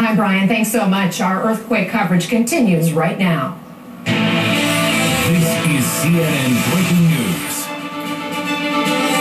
Hi, Brian. Thanks so much. Our earthquake coverage continues right now. This is CNN Breaking News.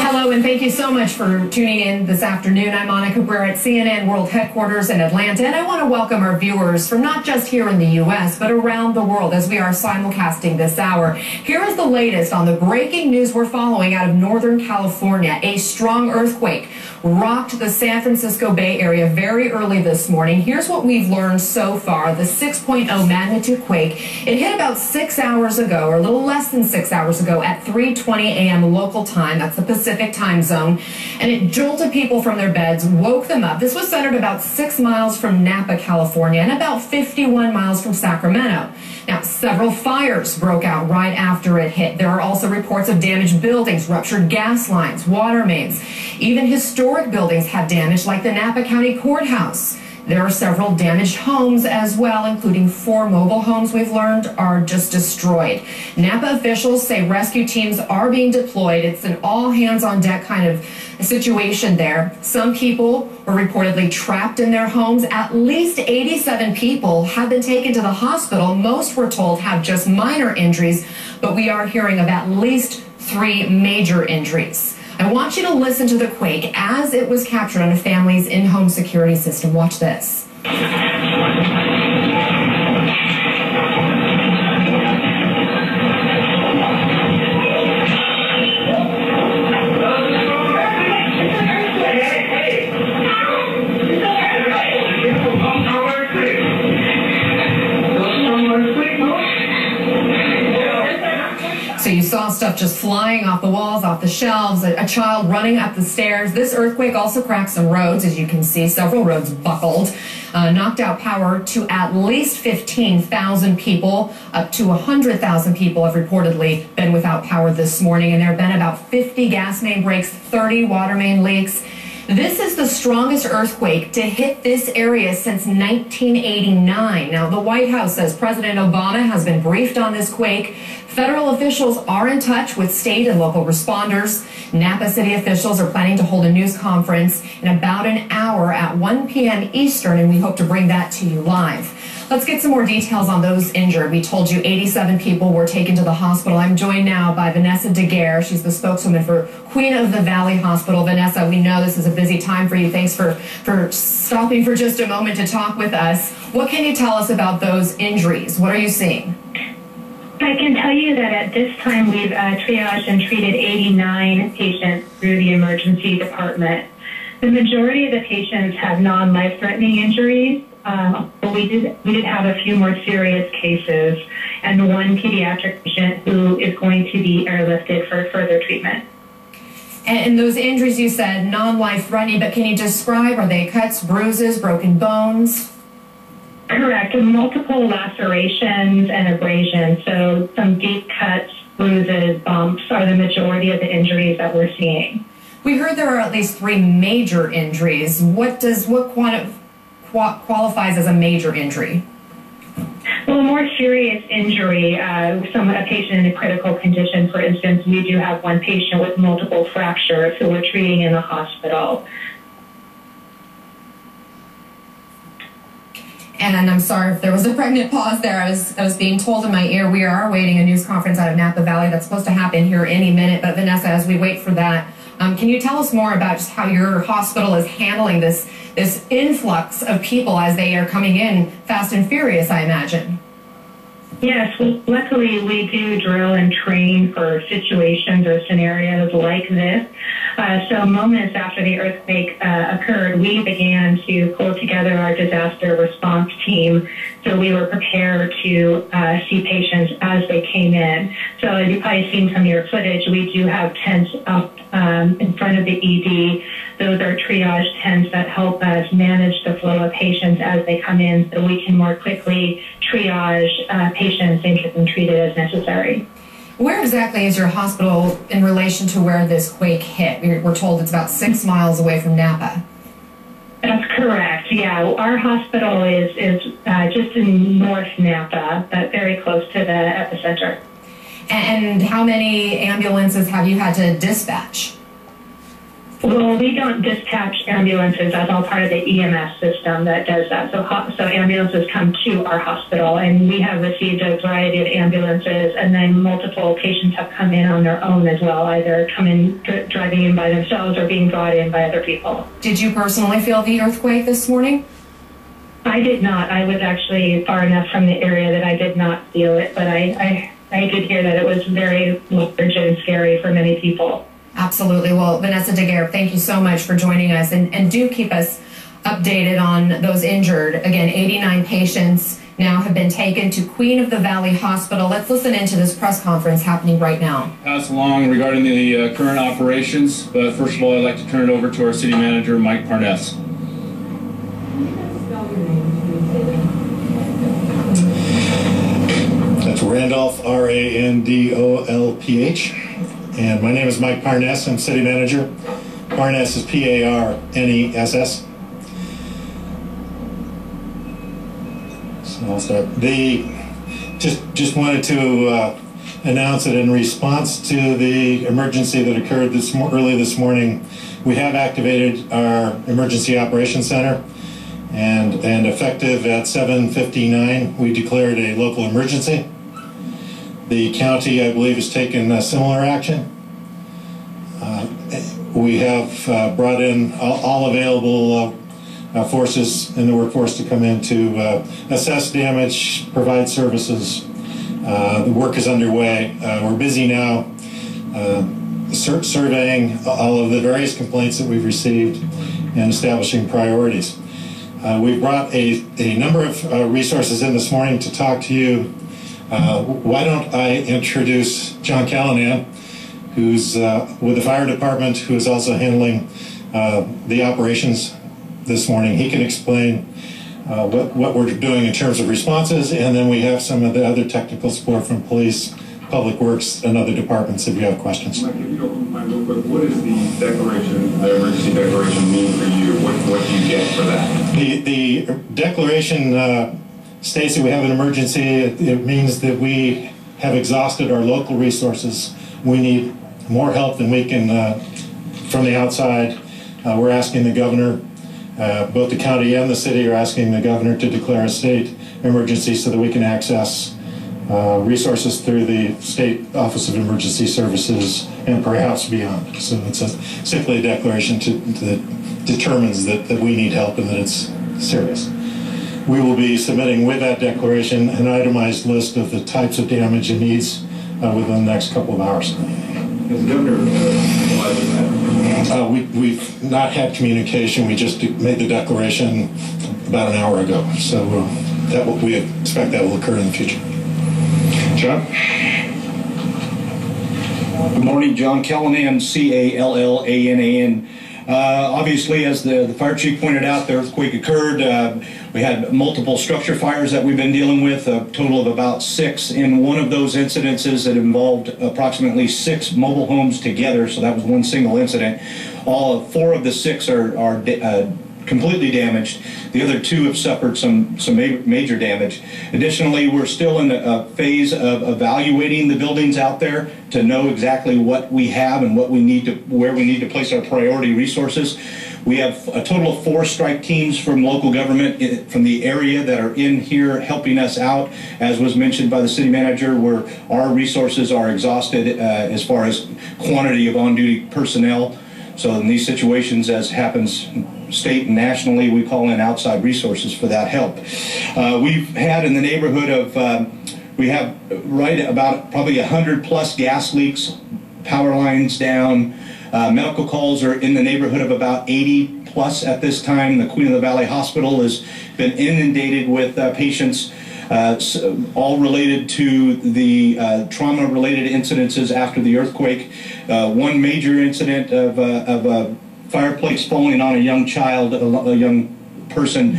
Hello, and thank you so much for tuning in this afternoon. I'm Monica. We're at CNN World Headquarters in Atlanta, and I want to welcome our viewers from not just here in the U.S., but around the world as we are simulcasting this hour. Here is the latest on the breaking news we're following out of Northern California. A strong earthquake rocked the San Francisco Bay Area very early this morning. Here's what we've learned so far. The 6.0 magnitude quake, it hit about 6 hours ago, or a little less than 6 hours ago at 3:20 a.m. local time. That's the Pacific time zone. And it jolted people from their beds, woke them up. This was centered about 6 miles from Napa, California, and about 51 miles from Sacramento. Now, several fires broke out right after it hit. There are also reports of damaged buildings, ruptured gas lines, water mains. Even historic buildings had damage, like the Napa County Courthouse. There are several damaged homes as well, including 4 mobile homes we've learned are just destroyed. Napa officials say rescue teams are being deployed. It's an all-hands-on-deck kind of situation there. Some people were reportedly trapped in their homes. At least 87 people have been taken to the hospital. Most, we're told, have just minor injuries, but we are hearing of at least 3 major injuries. I want you to listen to the quake as it was captured on a family's in-home security system. Watch this. So you saw stuff just flying off the walls, off the shelves, a child running up the stairs. This earthquake also cracked some roads, as you can see. Several roads buckled, knocked out power to at least 15,000 people. Up to 100,000 people have reportedly been without power this morning, and there have been about 50 gas main breaks, 30 water main leaks. This is the strongest earthquake to hit this area since 1989. Now, the White House says President Obama has been briefed on this quake. Federal officials are in touch with state and local responders. Napa City officials are planning to hold a news conference in about an hour at 1 p.m. Eastern, and we hope to bring that to you live. Let's get some more details on those injured. We told you 87 people were taken to the hospital. I'm joined now by Vanessa Daguerre. She's the spokeswoman for Queen of the Valley Hospital. Vanessa, we know this is a busy time for you. Thanks for stopping for just a moment to talk with us. What can you tell us about those injuries? What are you seeing? I can tell you that at this time we've triaged and treated 89 patients through the emergency department. The majority of the patients have non-life-threatening injuries. We did have a few more serious cases, and one pediatric patient who is going to be airlifted for further treatment. And those injuries, you said non-life-threatening, but can you describe, are they cuts, bruises, broken bones? Correct. Multiple lacerations and abrasions. So some deep cuts, bruises, bumps are the majority of the injuries that we're seeing. We heard there are at least 3 major injuries. What qualifies as a major injury? Well, a more serious injury, a patient in a critical condition, for instance, we do have one patient with multiple fractures who we're treating in the hospital. And I'm sorry if there was a pregnant pause there. I was being told in my ear we are awaiting a news conference out of Napa Valley that's supposed to happen here any minute. But Vanessa, as we wait for that, can you tell us more about just how your hospital is handling this influx of people as they are coming in fast and furious, I imagine? Yes, well, luckily we do drill and train for situations or scenarios like this. So moments after the earthquake occurred, we began to pull together our disaster response team so we were prepared to see patients as they came in. So as you've probably seen from your footage, we do have tents up in front of the ED. Those are triage tents that help us manage the flow of patients as they come in so we can more quickly triage patients and get them treated as necessary. Where exactly is your hospital in relation to where this quake hit? We're told it's about 6 miles away from Napa. That's correct. Yeah, our hospital is just in North Napa, but very close to the epicenter. And how many ambulances have you had to dispatch? Well, we don't dispatch ambulances. That's all part of the EMS system that does that. So ambulances come to our hospital, and we have received a variety of ambulances, and then multiple patients have come in on their own as well, either driving in by themselves or being brought in by other people. Did you personally feel the earthquake this morning? I did not. I was actually far enough from the area that I did not feel it, but I did hear that it was very large and scary for many people. Absolutely. Well, Vanessa Daguerre, thank you so much for joining us, and do keep us updated on those injured. Again, 89 patients now have been taken to Queen of the Valley Hospital. Let's listen into this press conference happening right now. Pass along regarding the current operations, but first of all, I'd like to turn it over to our city manager, Mike Parness. That's Randolph, R-A-N-D-O-L-P-H. And my name is Mike Parness. I'm city manager. Parness is P-A-R-N-E-S-S. So I'll start. Just wanted to announce that in response to the emergency that occurred early this morning, we have activated our emergency operations center, and effective at 7:59, we declared a local emergency. The county, I believe, has taken a similar action. We have brought in all available forces in the workforce to come in to assess damage, provide services. The work is underway. We're busy now surveying all of the various complaints that we've received and establishing priorities. We brought a number of resources in this morning to talk to you. Why don't I introduce John Callanan, who's with the fire department, who is also handling the operations this morning. He can explain what we're doing in terms of responses, and then we have some of the other technical support from police, public works, and other departments if you have questions. Mike, if you don't mind real quick, what does the declaration, the emergency declaration mean for you? What do you get for that? The declaration states that we have an emergency. It means that we have exhausted our local resources. We need more help than we can from the outside. We're asking the governor, both the county and the city are asking the governor to declare a state emergency so that we can access resources through the State Office of Emergency Services and perhaps beyond. So it's simply a declaration that determines that we need help and that it's serious. We will be submitting with that declaration an itemized list of the types of damage and needs within the next couple of hours. Has the governor replied to that? We've not had communication. We just made the declaration about an hour ago. So we expect that will occur in the future. John? Good morning, John Callanan, C-A-L-L-A-N-A-N. Obviously, as the fire chief pointed out, the earthquake occurred. We had multiple structure fires that we've been dealing with, a total of about 6. In one of those incidences that involved approximately 6 mobile homes together, so that was one single incident. All 4 of the 6 are completely damaged. The other 2 have suffered some major damage. Additionally, we're still in a phase of evaluating the buildings out there to know exactly what we have and what we need to, where we need to place our priority resources. We have a total of 4 strike teams from local government from the area that are in here helping us out. As was mentioned by the city manager, where our resources are exhausted as far as quantity of on-duty personnel. So in these situations, as happens state and nationally, we call in outside resources for that help. We've had in the neighborhood of, we have right about probably 100+ gas leaks, power lines down. Medical calls are in the neighborhood of about 80+ at this time. The Queen of the Valley Hospital has been inundated with patients, all related to the trauma-related incidences after the earthquake. One major incident of a fireplace falling on a young child, a young person,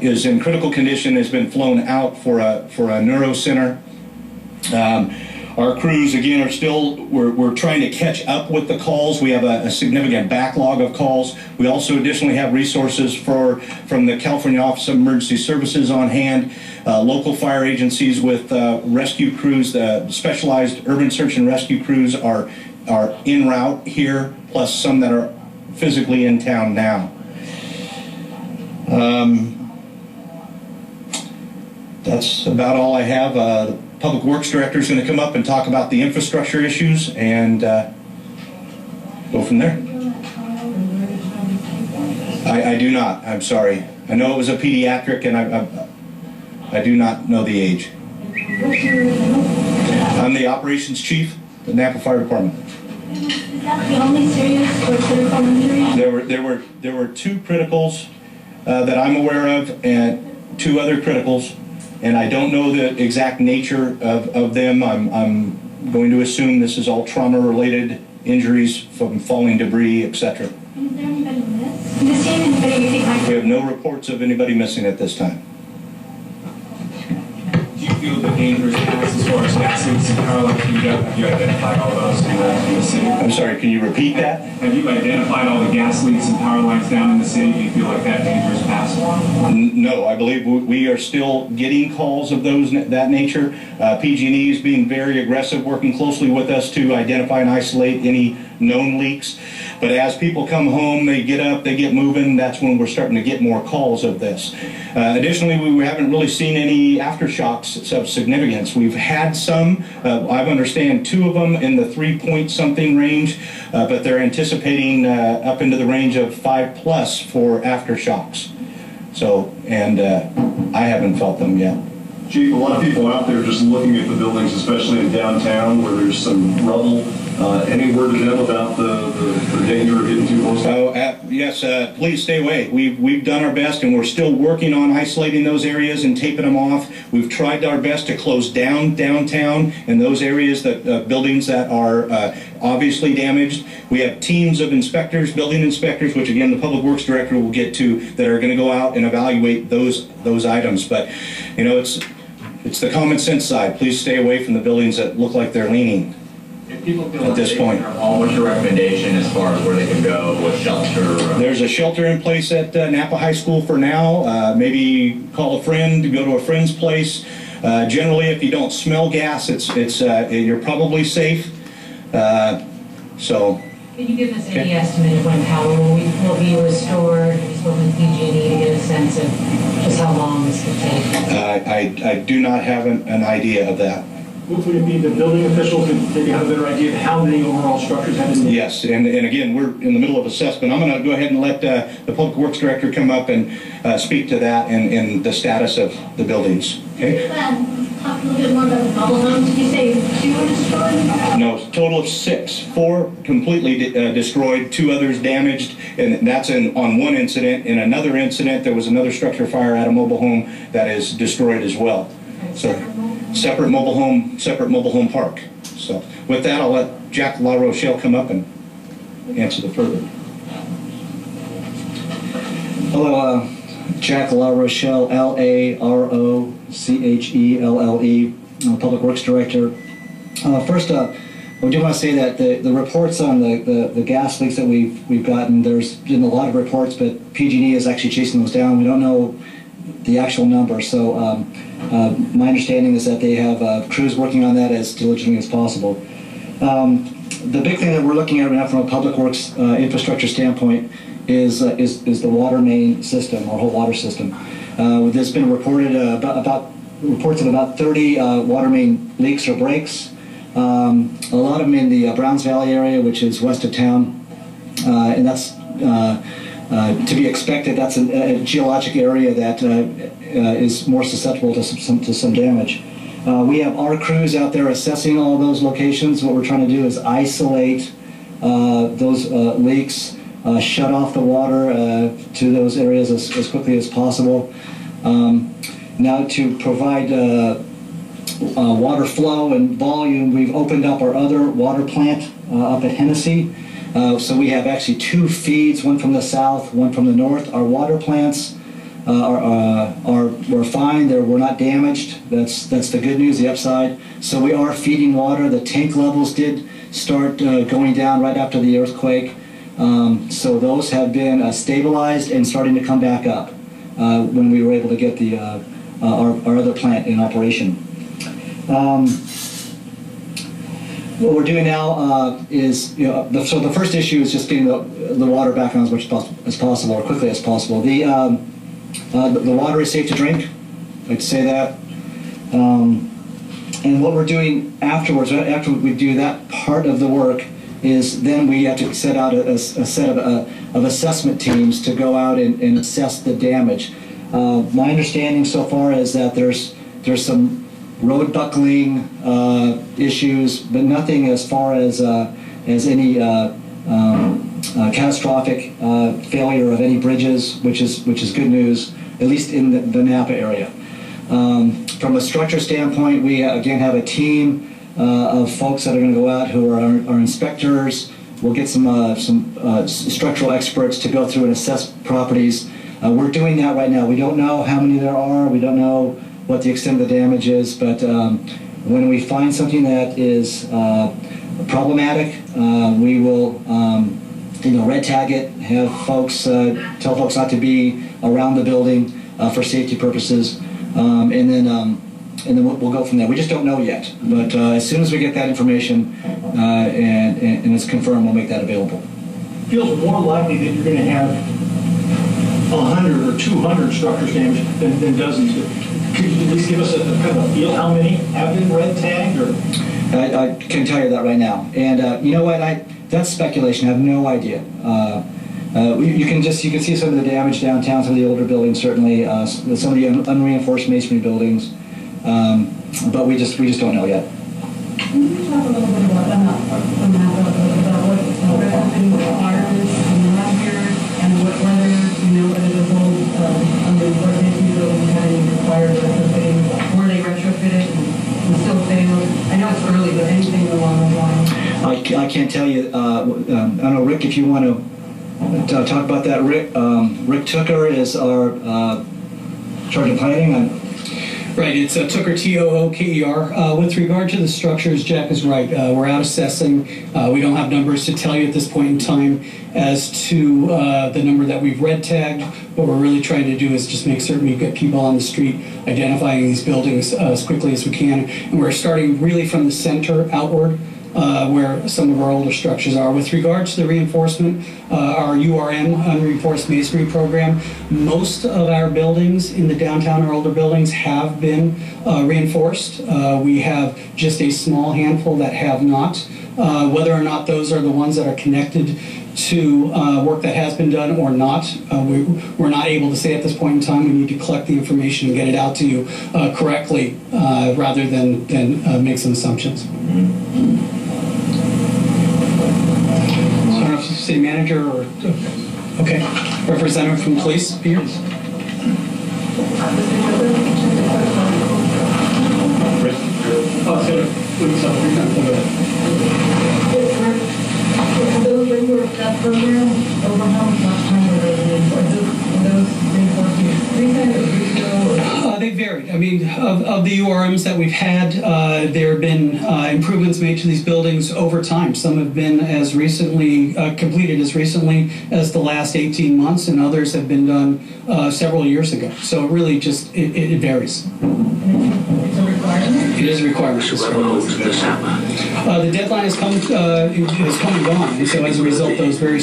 is in critical condition, has been flown out for a neuro center. Our crews, again, are still, we're trying to catch up with the calls. We have a significant backlog of calls. We also additionally have resources from the California Office of Emergency Services on hand, local fire agencies with rescue crews. The specialized urban search and rescue crews are en route here, plus some that are physically in town now. That's about all I have. The Public Works Director is going to come up and talk about the infrastructure issues and go from there. I do not. I'm sorry. I know it was a pediatric, and I do not know the age. I'm the operations chief at the Napa Fire Department. Is that the only serious or critical injury? There were 2 criticals that I'm aware of, and 2 other criticals, and I don't know the exact nature of them. I'm going to assume this is all trauma-related injuries from falling debris, etc. Is there anybody missed? Have you seen anybody you think might... We have no reports of anybody missing at this time. Do you feel the dangerous paths as far as gas leaks and power lines? Have you identified all those in the city? I'm sorry, can you repeat that? Have you identified all the gas leaks and power lines down in the city? Do you feel like that dangerous paths? No, I believe we are still getting calls of that nature. PG&E is being very aggressive, working closely with us to identify and isolate any known leaks. But as people come home, they get up, they get moving, that's when we're starting to get more calls of this. Additionally, we haven't really seen any aftershocks of significance. We've had some, I understand 2 of them in the 3-point-something range, but they're anticipating up into the range of 5+ for aftershocks. So, and I haven't felt them yet. Chief, a lot of people out there just looking at the buildings, especially in downtown where there's some rubble. Any word to them about the danger of getting too close? Oh, yes, please stay away. We've done our best, and we're still working on isolating those areas and taping them off. We've tried our best to close down downtown and those areas, that buildings that are obviously damaged. We have teams of inspectors, building inspectors, which again the Public Works Director will get to, that are going to go out and evaluate those items. But you know, it's the common sense side. Please stay away from the buildings that look like they're leaning. If people feel at this point, what's your recommendation as far as where they can go, what shelter? There's a shelter in place at Napa High School for now. Maybe call a friend, go to a friend's place. Generally, if you don't smell gas, you're probably safe. So. Can you give us any estimate of when power will be restored? Just spoken to PG&E to get a sense of just how long this could take. I do not have an idea of that. Would it be the building officials that maybe have a better idea of how many overall structures have been made? Yes, and again, we're in the middle of assessment. I'm going to go ahead and let the Public Works Director come up and speak to that and the status of the buildings. Okay? Talk a little bit more about the bubble homes. Did you say 2 were destroyed? No, total of 6. 4 completely destroyed, 2 others damaged, and that's on one incident. In another incident, there was another structure fire at a mobile home that is destroyed as well. So, separate mobile home park. So, with that, I'll let Jack La Rochelle come up and answer the further. Hello, Jack La Rochelle, Larochelle, Public Works Director. First, I do want to say that the reports on the gas leaks that we've gotten, there's been a lot of reports, but PG&E is actually chasing those down. We don't know the actual number, so my understanding is that they have crews working on that as diligently as possible. The big thing that we're looking at right now from a public works infrastructure standpoint is the water main system, our whole water system. There's been reported reports of about 30 water main leaks or breaks. A lot of them in the Browns Valley area, which is west of town, and that's to be expected. That's a geologic area that is more susceptible to some damage. We have our crews out there assessing all those locations. What we're trying to do is isolate those leaks, shut off the water to those areas as quickly as possible. Now, to provide water flow and volume, we've opened up our other water plant up at Hennessy. So we have actually 2 feeds, one from the south, one from the north. Our water plants we're fine. We're not damaged. That's the good news, the upside. So we are feeding water. The tank levels did start going down right after the earthquake. So those have been stabilized and starting to come back up when we were able to get our other plant in operation. what we're doing now is, so the first issue is just getting the water back on as much as possible, or quickly as possible. The water is safe to drink. I'd like to say that. And what we're doing afterwards, after we do that part of the work, is then we have to set out a set of assessment teams to go out and assess the damage. My understanding so far is that there's some road buckling issues, but nothing as far as any catastrophic failure of any bridges, which is good news, at least in the Napa area. From a structure standpoint, we again have a team of folks that are going to go out who are our inspectors. We'll get some structural experts to go through and assess properties. We're doing that right now. We don't know how many there are. We don't know what the extent of the damage is, but when we find something that is problematic, we will red tag it, have folks tell folks not to be around the building for safety purposes, and then we'll go from there. We just don't know yet, but as soon as we get that information and it's confirmed, we'll make that available. It feels more likely that you're going to have 100 or 200 structures damaged than dozens. Could you at least give us a kind of a feel how many have been red tagged? Or I can tell you that right now, and you know what? That's speculation. I have no idea. You can see some of the damage downtown, some of the older buildings, certainly some of the unreinforced masonry buildings, but we just don't know yet. Can you talk a little bit about what happened with fires in the last year, and whether it was old unreinforced masonry buildings had any required retrofitting? Were they retrofitted and still failed? I know it's early, but anything along those lines? I can't tell you. I don't know, Rick, if you want to talk about that. Rick Tooker is our charge of planning. Right, it's Tooker, T-O-O-K-E-R. With regard to the structures, Jack is right. We're out assessing. We don't have numbers to tell you at this point in time as to the number that we've red tagged. What we're really trying to do is just make certain we get people on the street identifying these buildings as quickly as we can. And we're starting really from the center outward, where some of our older structures are. With regard to the reinforcement, our URM, unreinforced masonry program, most of our buildings in the downtown, our older buildings, have been reinforced. We have just a small handful that have not. Whether or not those are the ones that are connected to work that has been done or not, we're not able to say at this point in time. We need to collect the information and get it out to you correctly rather than make some assumptions. City manager or okay, representative from police here. Those reinforced that program, over how much time were they those reinforcements? 3 times or 3 ago? They varied. I mean, of the URMs that we've had, there have been improvements made to these buildings over time. Some have been as recently completed as recently as the last 18 months, and others have been done several years ago. So it really just it varies. It's a requirement? It is a requirement. So when will this happen? The deadline has come and gone, and so as a result, those very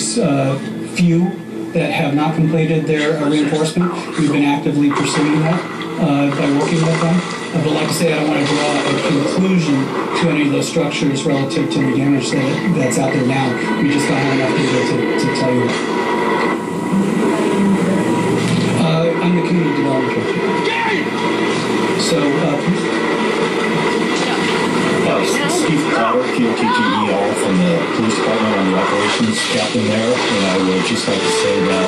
few that have not completed their reinforcement, we've been actively pursuing that by working with them. But like I say, I don't want to draw a conclusion to any of those structures relative to the damage that's out there now. We just don't have enough data to tell you. I'm the community development director. So, Steve Potter, P-O-T-T-E-R, from the police department. I'm the operations captain there, and I would just like to say that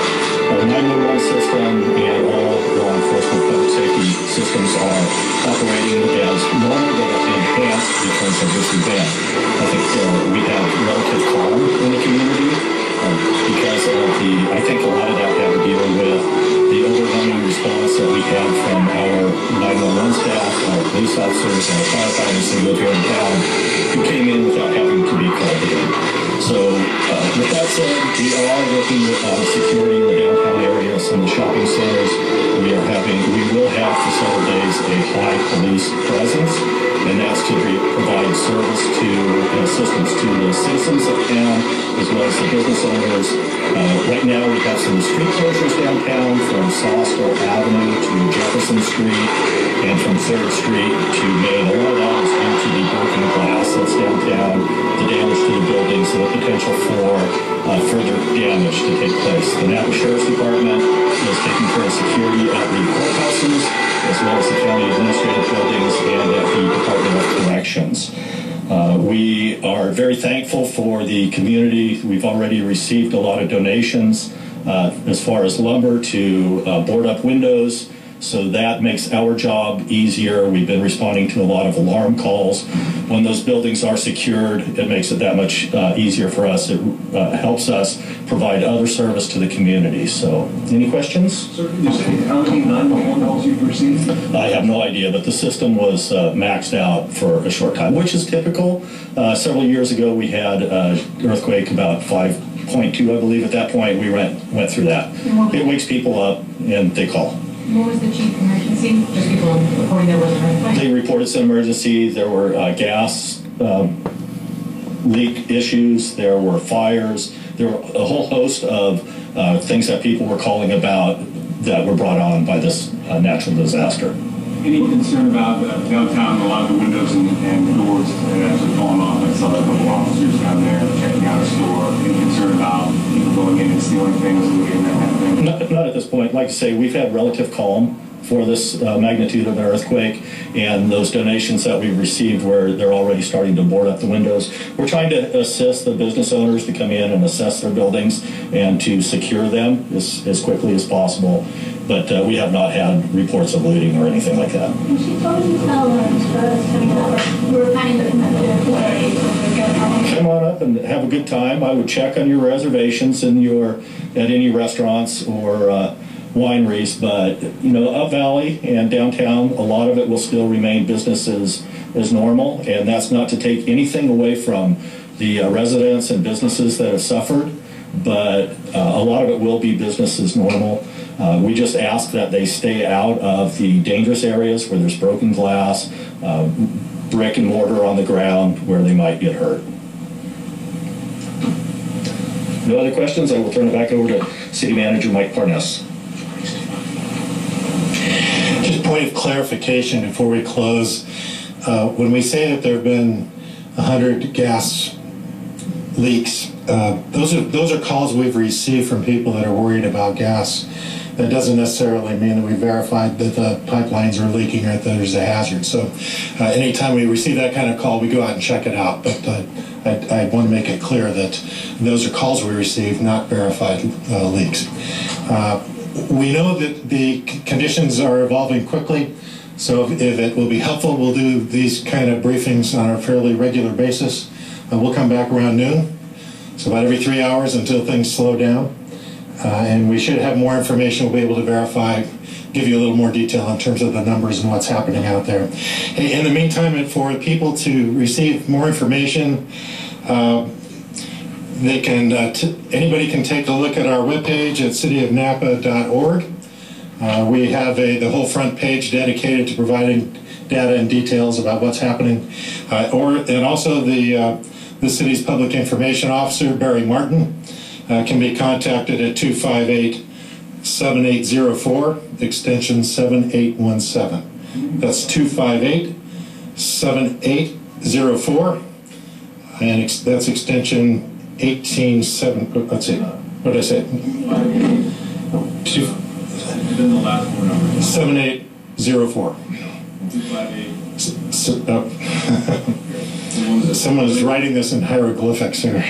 our 911 system and all law enforcement public safety systems are operating as normal, but enhanced because of this event. I think we have relative calm in the community because of I think a lot of that had to deal with the overwhelming response that we had from our 911 staff, our police officers, and our firefighters who live here in town, who came in without having to be called in. So with that said, we are working on security in the downtown area, some of the shopping centers. We will have for several days a high police presence, and that's to provide service to and citizens of town as well as the business owners. Right now we have some street closures downtown from Sostel Avenue to Jefferson Street and from 3rd Street to Main. A lot of that is due to the broken glass that's downtown, the damage to the buildings, and the potential for further damage to take place. The Napa Sheriff's Department is taking care of security at the courthouses as well as the county administrative buildings and at the Department of Corrections. We are very thankful for the community. We've already received a lot of donations as far as lumber to board up windows, so that makes our job easier. We've been responding to a lot of alarm calls. When those buildings are secured, it makes it that much easier for us. It helps us provide other service to the community. So, any questions? Sir, can you say how many 911 calls you've received? I have no idea, but the system was maxed out for a short time, which is typical. Several years ago, we had an earthquake about 5.2, I believe. At that point, we went through that. It wakes people up, and they call. What was the chief emergency? Just people reporting there was an earthquake? They reported it's an emergency. There were gas leak issues. There were fires. There were a whole host of things that people were calling about that were brought on by this natural disaster. Any concern about downtown, a lot of the windows and doors that actually fallen off? I saw a couple officers down there checking out a store. Any concern about people going in and stealing things, looting, that kind of thing? Not at this point. Like I say, we've had relative calm for this magnitude of an earthquake, and those donations that we've received where they're already starting to board up the windows. We're trying to assist the business owners to come in and assess their buildings and to secure them as quickly as possible. But we have not had reports of looting or anything like that. She told you to tell we were planning to come up today. Come on up and have a good time. I would check on your reservations at any restaurants or wineries, but up valley and downtown, a lot of it will still remain business as normal, and that's not to take anything away from the residents and businesses that have suffered, but a lot of it will be business as normal. We just ask that they stay out of the dangerous areas where there's broken glass, brick and mortar on the ground where they might get hurt. No other questions? I will turn it back over to City Manager Mike Parness. Just a point of clarification before we close. When we say that there have been 100 gas leaks, those are calls we've received from people that are worried about gas. That doesn't necessarily mean that we verified that the pipelines are leaking or that there's a hazard. So anytime we receive that kind of call, we go out and check it out. But I want to make it clear that those are calls we receive, not verified leaks. We know that the conditions are evolving quickly, so if it will be helpful, we'll do these kind of briefings on a fairly regular basis. We'll come back around noon, so about every 3 hours until things slow down. And we should have more information. We'll be able to verify, give you a little more detail in terms of the numbers and what's happening out there. In the meantime, for people to receive more information, they can anybody can take a look at our webpage at cityofnapa.org. We have the whole front page dedicated to providing data and details about what's happening, and also the city's public information officer, Barry Martin, can be contacted at 258-7804, extension 7817. That's 258-7804, and that's extension 187. Let's see. What did I say? Then the last four numbers. 7804. 258. Someone is writing this in hieroglyphics here.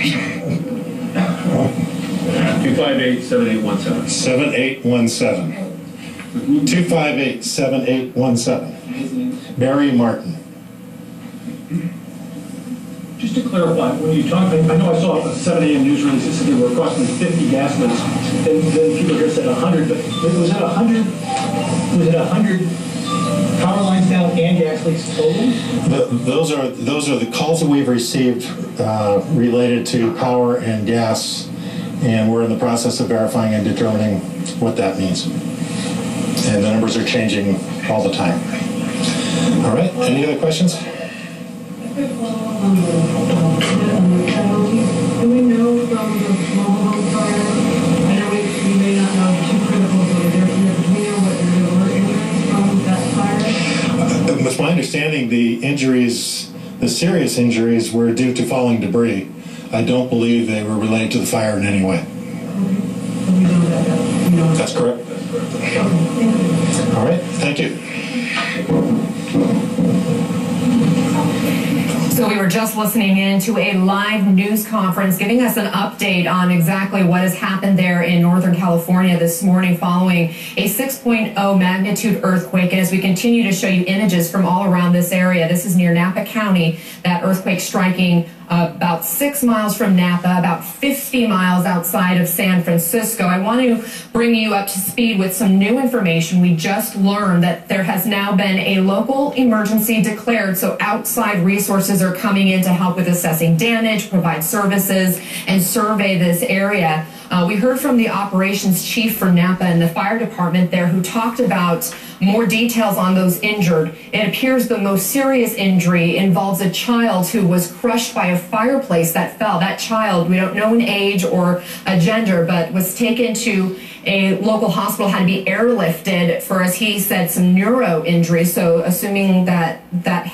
258-7817. 7817. 258-7817. Barry Martin. Just to clarify, when you talk, I know I saw a 7 a.m. news release that said there were approximately 50 gas leaks. Then people here said 100, but was it 100? Was it 100 power lines down and gas leaks total? Those are the calls that we've received related to power and gas, and we're in the process of verifying and determining what that means. And the numbers are changing all the time. All right, any other questions? from the mobile home fire? I know we may not know too critical, but do we know what there were injuries from that fire? With my understanding, the injuries, the serious injuries, were due to falling debris. I don't believe they were related to the fire in any way. That's correct. All right, thank you. So we were just listening in to a live news conference giving us an update on exactly what has happened there in Northern California this morning following a 6.0 magnitude earthquake. And as we continue to show you images from all around this area, this is near Napa County, that earthquake striking about 6 miles from Napa, about 50 miles outside of San Francisco. I want to bring you up to speed with some new information. We just learned that there has now been a local emergency declared, so outside resources are coming in to help with assessing damage, provide services, and survey this area. We heard from the operations chief for Napa and the fire department there, who talked about more details on those injured. It appears the most serious injury involves a child who was crushed by a fireplace that fell. That child, we don't know an age or a gender, but was taken to a local hospital, had to be airlifted for, as he said, some neuro injuries. So assuming that a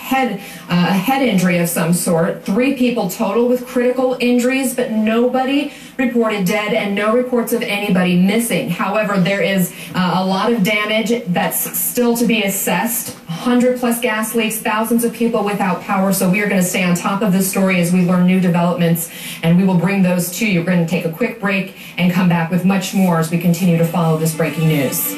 head injury of some sort. 3 people total with critical injuries, but nobody reported dead and no reports of anybody missing. However, there is a lot of damage that's still to be assessed. 100+ gas leaks, thousands of people without power. So we are going to stay on top of this story as we learn new developments, and we will bring those to you. We're going to take a quick break and come back with much more as we continue to follow this breaking news.